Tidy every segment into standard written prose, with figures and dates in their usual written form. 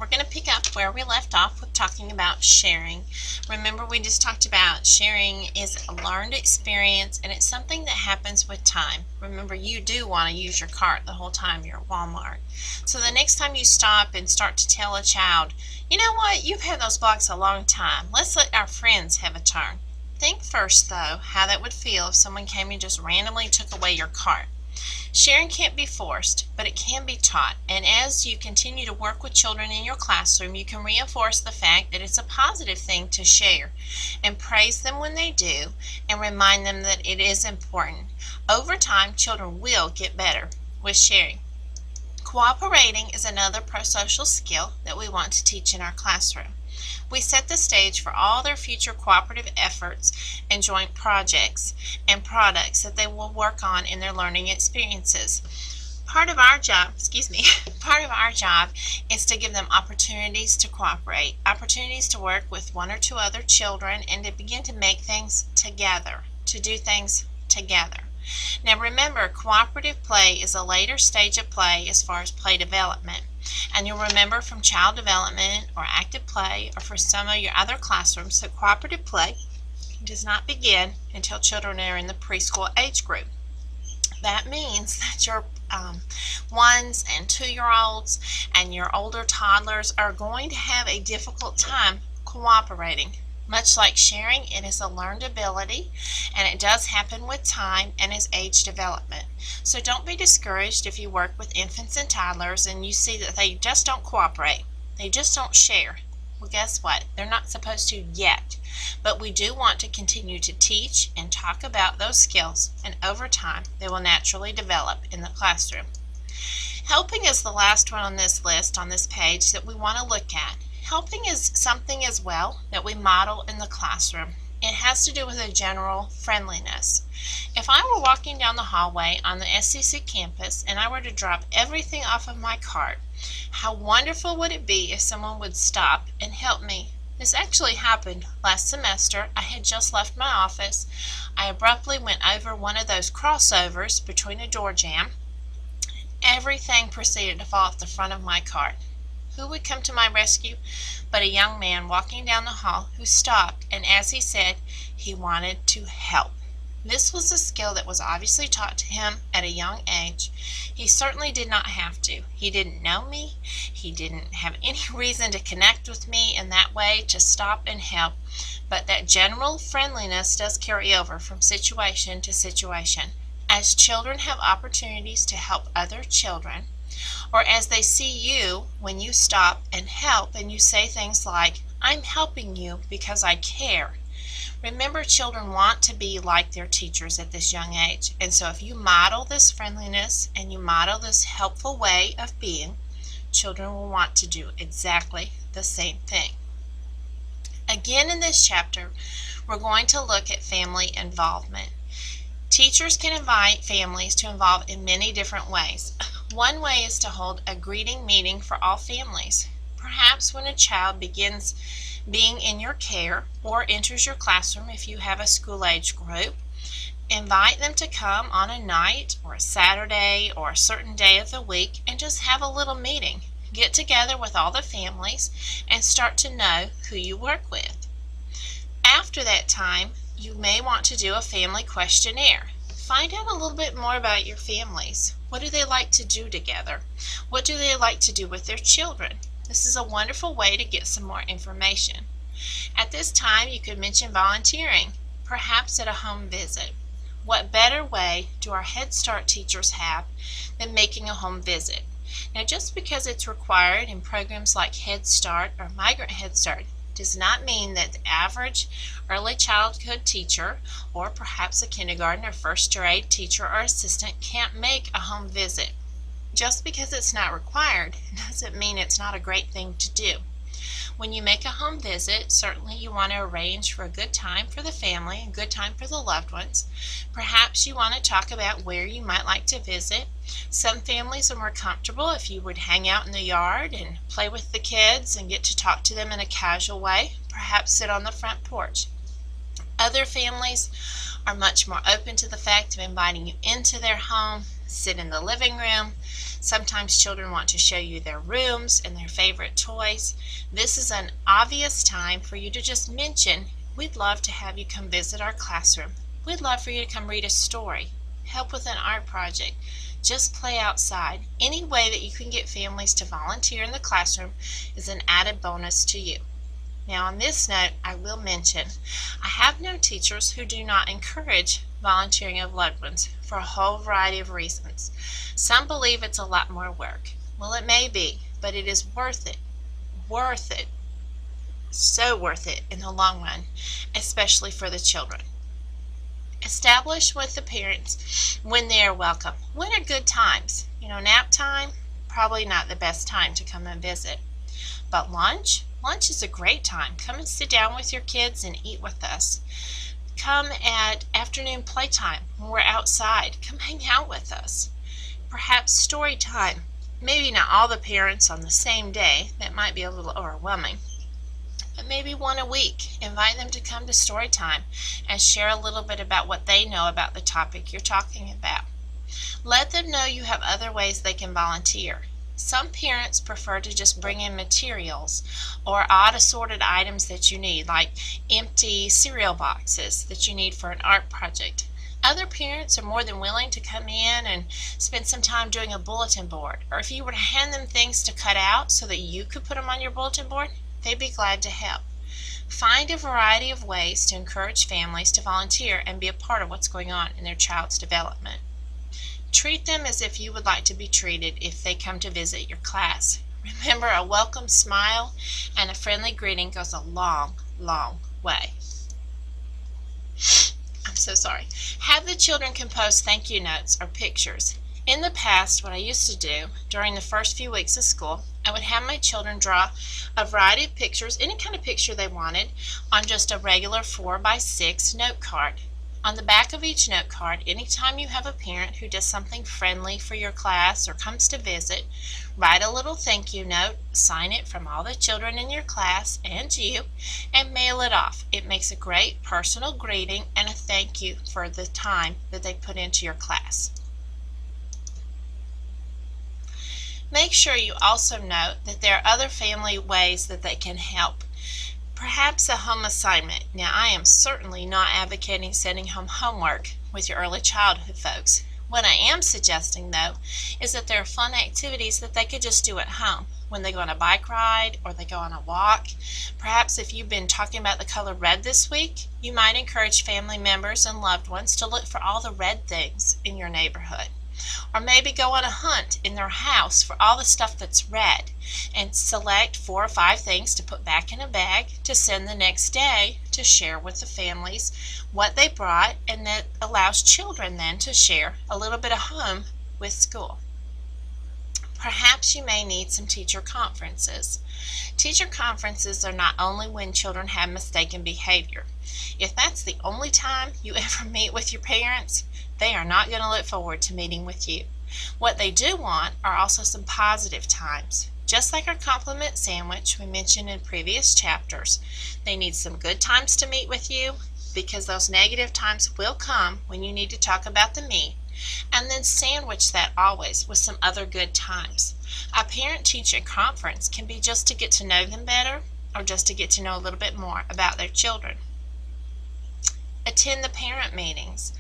we're going to pick up where we left off with talking about sharing. Remember, we just talked about sharing is a learned experience, and it's something that happens with time. Remember, you do want to use your cart the whole time you're at Walmart. So the next time you stop and start to tell a child, you know what, you've had those blocks a long time. Let's let our friends have a turn. Think first, though, how that would feel if someone came and just randomly took away your cart. Sharing can't be forced, but it can be taught, and as you continue to work with children in your classroom, you can reinforce the fact that it's a positive thing to share, and praise them when they do, and remind them that it is important. Over time, children will get better with sharing. Cooperating is another pro-social skill that we want to teach in our classroom. We set the stage for all their future cooperative efforts and joint projects and products that they will work on in their learning experiences. Part of our job is to give them opportunities to cooperate, opportunities to work with one or two other children, and to begin to make things together, to do things together. Now remember, cooperative play is a later stage of play as far as play development. And you'll remember from child development or active play or for some of your other classrooms that cooperative play does not begin until children are in the preschool age group. That means that your 1 and 2-year-olds and your older toddlers are going to have a difficult time cooperating. Much like sharing, it is a learned ability, and it does happen with time and as age development. So don't be discouraged if you work with infants and toddlers and you see that they just don't cooperate. They just don't share. Well, guess what? They're not supposed to yet. But we do want to continue to teach and talk about those skills, and over time, they will naturally develop in the classroom. Helping is the last one on this list, on this page, that we want to look at. Helping is something as well that we model in the classroom. It has to do with a general friendliness. If I were walking down the hallway on the SCC campus and I were to drop everything off of my cart, how wonderful would it be if someone would stop and help me? This actually happened last semester. I had just left my office. I abruptly went over one of those crossovers between a door jamb. Everything proceeded to fall off the front of my cart. Who would come to my rescue but a young man walking down the hall who stopped, and as he said, he wanted to help. This was a skill that was obviously taught to him at a young age. He certainly did not have to. He didn't know me. He didn't have any reason to connect with me in that way to stop and help. But that general friendliness does carry over from situation to situation. As children have opportunities to help other children, or as they see you when you stop and help and you say things like, I'm helping you because I care. Remember, children want to be like their teachers at this young age. And so if you model this friendliness and you model this helpful way of being, children will want to do exactly the same thing. Again, in this chapter, we're going to look at family involvement. Teachers can invite families to involve in many different ways. One way is to hold a greeting meeting for all families. Perhaps when a child begins being in your care or enters your classroom if you have a school age group, invite them to come on a night or a Saturday or a certain day of the week and just have a little meeting. Get together with all the families and start to know who you work with. After that time, you may want to do a family questionnaire. Find out a little bit more about your families. What do they like to do together? What do they like to do with their children? This is a wonderful way to get some more information. At this time, you could mention volunteering, perhaps at a home visit. What better way do our Head Start teachers have than making a home visit? Now, just because it's required in programs like Head Start or Migrant Head Start does not mean that the average early childhood teacher or perhaps a kindergarten or first grade teacher or assistant can't make a home visit. Just because it's not required doesn't mean it's not a great thing to do. When you make a home visit, certainly you want to arrange for a good time for the family and good time for the loved ones. Perhaps you want to talk about where you might like to visit. Some families are more comfortable if you would hang out in the yard and play with the kids and get to talk to them in a casual way. Perhaps sit on the front porch. Other families are much more open to the fact of inviting you into their home, sit in the living room. Sometimes children want to show you their rooms and their favorite toys. This is an obvious time for you to just mention, we'd love to have you come visit our classroom. We'd love for you to come read a story, help with an art project, just play outside. Any way that you can get families to volunteer in the classroom is an added bonus to you. Now on this note, I will mention, I have known teachers who do not encourage volunteering of loved ones for a whole variety of reasons. Some believe it's a lot more work. Well, it may be, but it is worth it. Worth it. So worth it in the long run, especially for the children. Establish with the parents when they are welcome. When are good times? Nap time, probably not the best time to come and visit. But lunch is a great time. Come and sit down with your kids and eat with us. Come at afternoon playtime when we're outside. Come hang out with us. Perhaps story time. Maybe not all the parents on the same day. That might be a little overwhelming. But maybe one a week. Invite them to come to story time and share a little bit about what they know about the topic you're talking about. Let them know you have other ways they can volunteer. Some parents prefer to just bring in materials or odd assorted items that you need, like empty cereal boxes that you need for an art project. Other parents are more than willing to come in and spend some time doing a bulletin board, or if you were to hand them things to cut out so that you could put them on your bulletin board, they'd be glad to help. Find a variety of ways to encourage families to volunteer and be a part of what's going on in their child's development. Treat them as if you would like to be treated if they come to visit your class. Remember, a welcome smile and a friendly greeting goes a long, long way. I'm so sorry. Have the children compose thank you notes or pictures. In the past, what I used to do during the first few weeks of school, I would have my children draw a variety of pictures, any kind of picture they wanted, on just a regular 4x6 note card. On the back of each note card, anytime you have a parent who does something friendly for your class or comes to visit, write a little thank you note, sign it from all the children in your class and you, and mail it off. It makes a great personal greeting and a thank you for the time that they put into your class. Make sure you also note that there are other family ways that they can help. Perhaps a home assignment. Now, I am certainly not advocating sending home homework with your early childhood folks. What I am suggesting, though, is that there are fun activities that they could just do at home when they go on a bike ride or they go on a walk. Perhaps if you've been talking about the color red this week, you might encourage family members and loved ones to look for all the red things in your neighborhood. Or maybe go on a hunt in their house for all the stuff that's red and select 4 or 5 things to put back in a bag to send the next day to share with the families what they brought, and that allows children then to share a little bit of home with school. Perhaps you may need some teacher conferences. Teacher conferences are not only when children have mistaken behavior. If that's the only time you ever meet with your parents, they are not going to look forward to meeting with you. What they do want are also some positive times. Just like our compliment sandwich we mentioned in previous chapters, they need some good times to meet with you, because those negative times will come when you need to talk about the meat, and then sandwich that always with some other good times. A parent-teacher conference can be just to get to know them better, or just to get to know a little bit more about their children. Attend the parent meetings.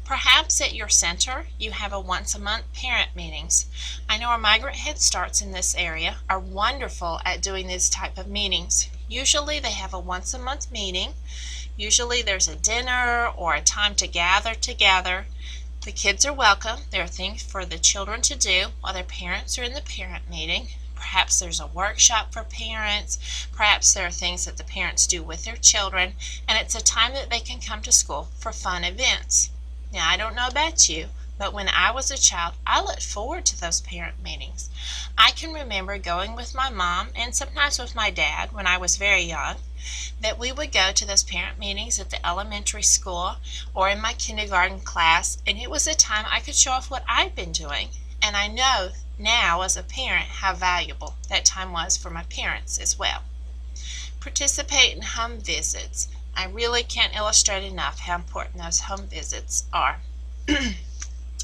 Perhaps at your center you have a once-a-month parent meetings. I know our Migrant Head Starts in this area are wonderful at doing these type of meetings. Usually they have a once-a-month meeting. Usually there's a dinner or a time to gather together. The kids are welcome. There are things for the children to do while their parents are in the parent meeting. Perhaps there's a workshop for parents. Perhaps there are things that the parents do with their children, and it's a time that they can come to school for fun events. Now, I don't know about you, but when I was a child, I looked forward to those parent meetings. I can remember going with my mom and sometimes with my dad when I was very young, that we would go to those parent meetings at the elementary school or in my kindergarten class, and it was a time I could show off what I'd been doing. And I know now as a parent how valuable that time was for my parents as well. Participate in home visits. I really can't illustrate enough how important those home visits are.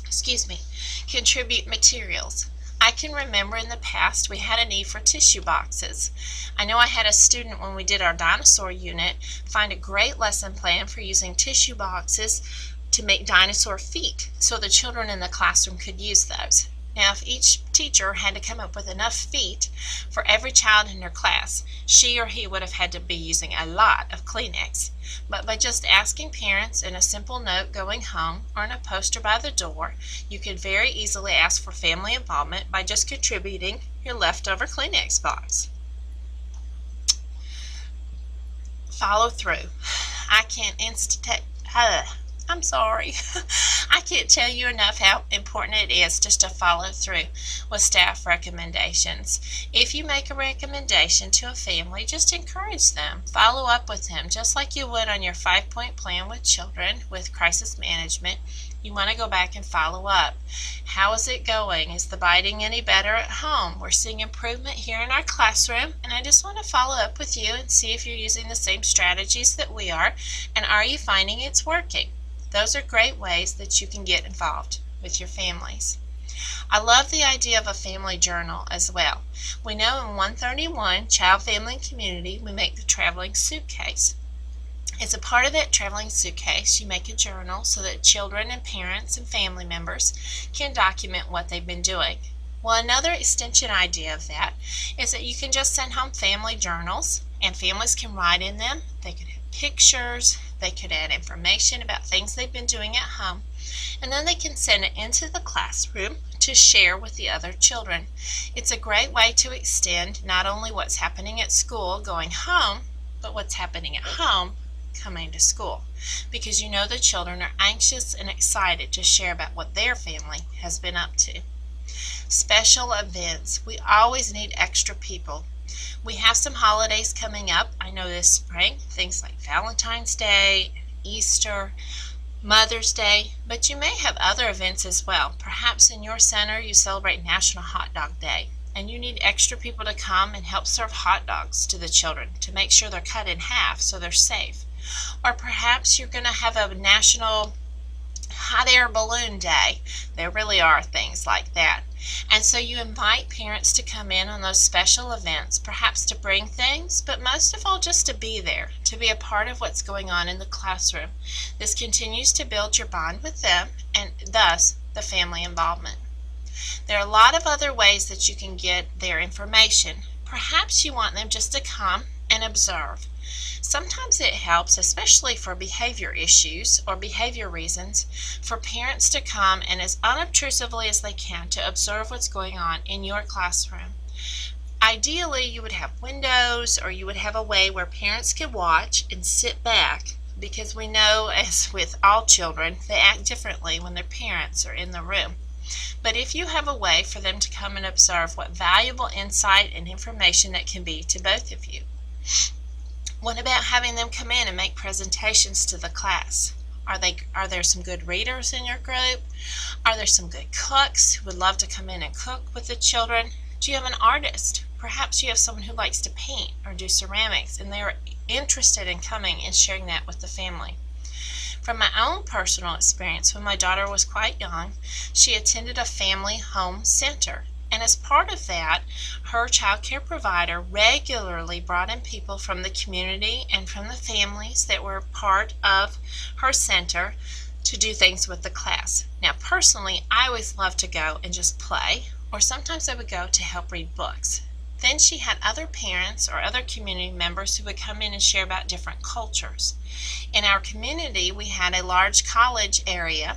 excuse me, contribute materials. I can remember in the past we had a need for tissue boxes. I know I had a student when we did our dinosaur unit find a great lesson plan for using tissue boxes to make dinosaur feet so the children in the classroom could use those. Now, if each teacher had to come up with enough feet for every child in their class, she or he would have had to be using a lot of Kleenex. But by just asking parents in a simple note going home or in a poster by the door, you could very easily ask for family involvement by just contributing your leftover Kleenex box. Follow through. I can't I'm sorry. I can't tell you enough how important it is just to follow through with staff recommendations. If you make a recommendation to a family, just encourage them. Follow up with them just like you would on your 5-point plan with children with crisis management. You want to go back and follow up. How is it going? Is the biting any better at home? We're seeing improvement here in our classroom, and I just want to follow up with you and see if you're using the same strategies that we are, and are you finding it's working? Those are great ways that you can get involved with your families. I love the idea of a family journal as well. We know in 131, Child, Family, and Community, we make the traveling suitcase. As a part of that traveling suitcase, you make a journal so that children and parents and family members can document what they've been doing. Well, another extension idea of that is that you can just send home family journals, and families can write in them. They could have pictures, they could add information about things they've been doing at home, and then they can send it into the classroom to share with the other children. It's a great way to extend not only what's happening at school going home, but what's happening at home coming to school, because you know the children are anxious and excited to share about what their family has been up to. Special events. We always need extra people. We have some holidays coming up, I know this spring, things like Valentine's Day, Easter, Mother's Day, but you may have other events as well. Perhaps in your center you celebrate National Hot Dog Day, and you need extra people to come and help serve hot dogs to the children to make sure they're cut in half so they're safe. Or perhaps you're going to have a National Hot Air Balloon Day. There really are things like that. And so you invite parents to come in on those special events, perhaps to bring things, but most of all just to be there, to be a part of what's going on in the classroom. This continues to build your bond with them and thus the family involvement. There are a lot of other ways that you can get their information. Perhaps you want them just to come and observe. Sometimes it helps, especially for behavior issues or behavior reasons, for parents to come and as unobtrusively as they can to observe what's going on in your classroom. Ideally, you would have windows, or you would have a way where parents can watch and sit back, because we know, as with all children, they act differently when their parents are in the room. But if you have a way for them to come and observe, what valuable insight and information that can be to both of you. What about having them come in and make presentations to the class? Are there some good readers in your group? Are there some good cooks who would love to come in and cook with the children? Do you have an artist? Perhaps you have someone who likes to paint or do ceramics, and they are interested in coming and sharing that with the family. From my own personal experience, when my daughter was quite young, she attended a family home center. And as part of that, her child care provider regularly brought in people from the community and from the families that were part of her center to do things with the class. Now, personally, I always loved to go and just play, or sometimes I would go to help read books. Then she had other parents or other community members who would come in and share about different cultures. In our community, we had a large college area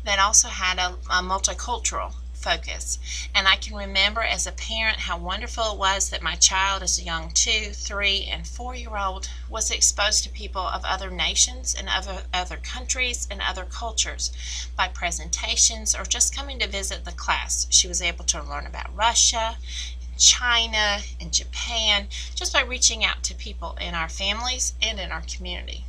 that also had a multicultural focus. And I can remember as a parent how wonderful it was that my child, as a young 2, 3, and 4-year-old, was exposed to people of other nations and other countries and other cultures by presentations or just coming to visit the class. She was able to learn about Russia, China, and Japan just by reaching out to people in our families and in our community.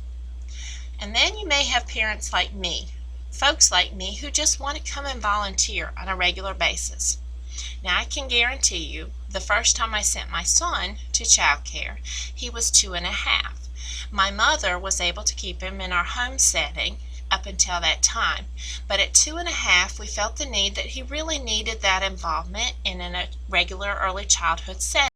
And then you may have parents like me, folks like me who just want to come and volunteer on a regular basis. Now, I can guarantee you, the first time I sent my son to child care, he was 2 1/2. My mother was able to keep him in our home setting up until that time. But at 2.5, we felt the need that he really needed that involvement in a regular early childhood setting.